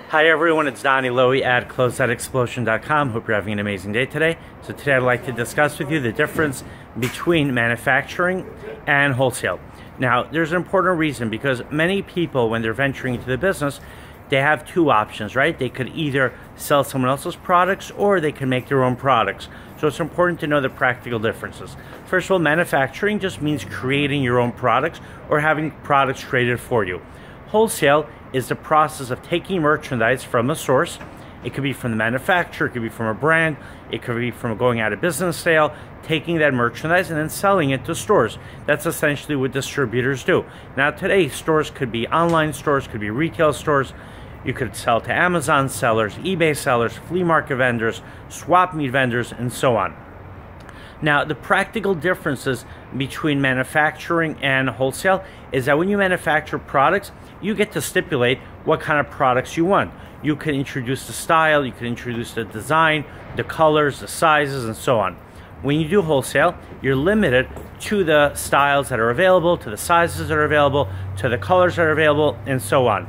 Hi everyone, it's Donnie Lowy at Closeoutexplosion.com. Hope you're having an amazing day today. So today I'd like to discuss with you the difference between manufacturing and wholesale. Now, there's an important reason because many people, when they're venturing into the business, they have two options, right? They could either sell someone else's products or they can make their own products. So it's important to know the practical differences. First of all, manufacturing just means creating your own products or having products created for you. Wholesale is the process of taking merchandise from a source. It could be from the manufacturer, it could be from a brand, it could be from a going out of business sale, taking that merchandise and then selling it to stores. That's essentially what distributors do. Now today, stores could be online stores, could be retail stores. You could sell to Amazon sellers, eBay sellers, flea market vendors, swap meet vendors, and so on. Now, the practical differences between manufacturing and wholesale is that when you manufacture products, you get to stipulate what kind of products you want. You can introduce the style, you can introduce the design, the colors, the sizes, and so on. When you do wholesale, you're limited to the styles that are available, to the sizes that are available, to the colors that are available, and so on.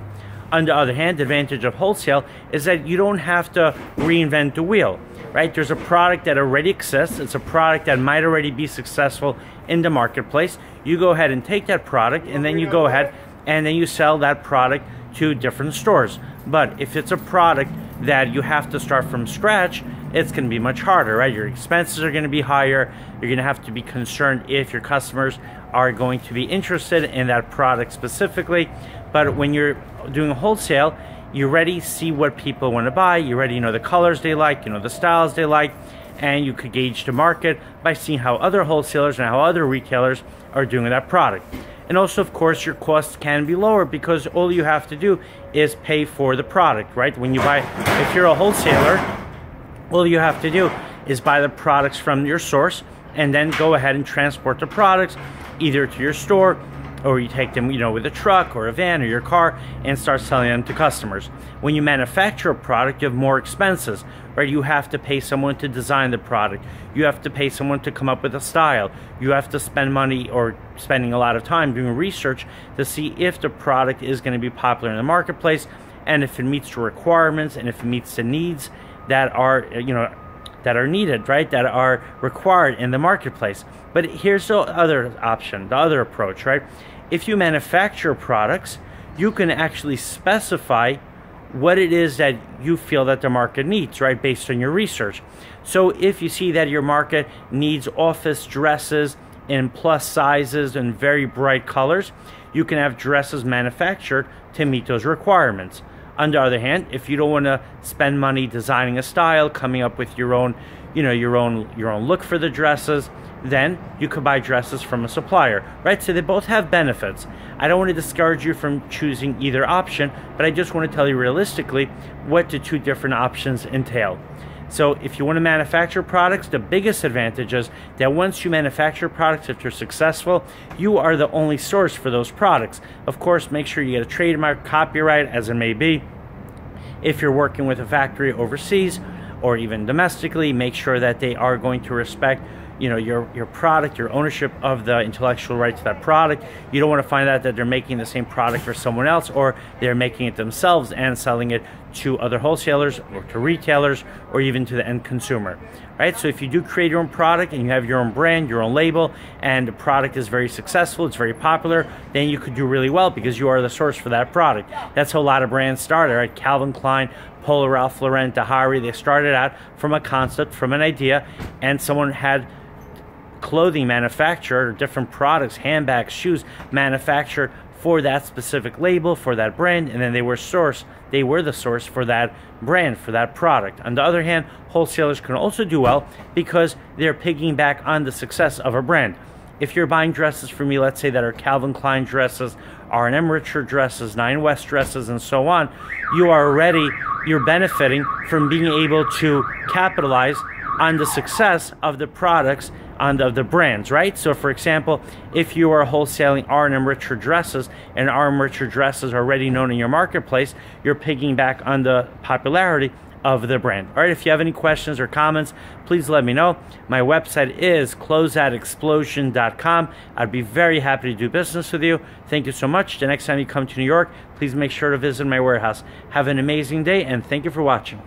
On the other hand, the advantage of wholesale is that you don't have to reinvent the wheel, right? There's a product that already exists. It's a product that might already be successful in the marketplace. You go ahead and take that product and then you go ahead and then you sell that product to different stores. But if it's a product that you have to start from scratch, it's going to be much harder, right? Your expenses are going to be higher. You're going to have to be concerned if your customers are going to be interested in that product specifically. But when you're doing a wholesale, you already see what people want to buy. You already know the colors they like, you know the styles they like, and you could gauge the market by seeing how other wholesalers and how other retailers are doing with that product. And also, of course, your costs can be lower because all you have to do is pay for the product, right? When you buy, if you're a wholesaler, all you have to do is buy the products from your source and then go ahead and transport the products either to your store or you take them, with a truck or a van or your car and start selling them to customers. When you manufacture a product, you have more expenses, right? You have to pay someone to design the product. You have to pay someone to come up with a style. You have to spend money or spending a lot of time doing research to see if the product is going to be popular in the marketplace and if it meets the requirements and if it meets the needs that are, that are needed, right? That are required in the marketplace. But here's the other option, the other approach, right? If you manufacture products, you can actually specify what it is that you feel that the market needs, right? Based on your research. So if you see that your market needs office dresses in plus sizes and very bright colors, you can have dresses manufactured to meet those requirements. On the other hand, if you don't want to spend money designing a style, coming up with your own, your own look for the dresses, then you could buy dresses from a supplier, right? So they both have benefits. I don't want to discourage you from choosing either option, but I just want to tell you realistically what the two different options entail. So if you want to manufacture products, the biggest advantage is that once you manufacture products, if you're successful, you are the only source for those products. Of course, make sure you get a trademark, copyright, as it may be. If you're working with a factory overseas or even domestically, make sure that they are going to respect your product, your ownership of the intellectual right to that product. You don't want to find out that they're making the same product for someone else or they're making it themselves and selling it to other wholesalers or to retailers or even to the end consumer, right? So if you do create your own product and you have your own brand, your own label, and the product is very successful, it's very popular, then you could do really well because you are the source for that product. That's how a lot of brands started, right? Calvin Klein, Polo Ralph Lauren, Dahari, they started out from a concept, from an idea, and someone had clothing manufactured or different products, handbags, shoes manufactured for that specific label, for that brand, and then they were the source for that brand, for that product. On the other hand, wholesalers can also do well because they're piggyback on the success of a brand. If you're buying dresses from me, let's say that are Calvin Klein dresses, R&M Richard dresses, Nine West dresses, and so on, you're benefiting from being able to capitalize on the success of the products on the brands, right? So for example, if you are wholesaling R&M Richard dresses and R&M Richard dresses are already known in your marketplace, you're piggying back on the popularity of the brand. All right, if you have any questions or comments, please let me know. My website is closeoutexplosion.com. I'd be very happy to do business with you. Thank you so much. The next time you come to New York, please make sure to visit my warehouse. Have an amazing day, and thank you for watching.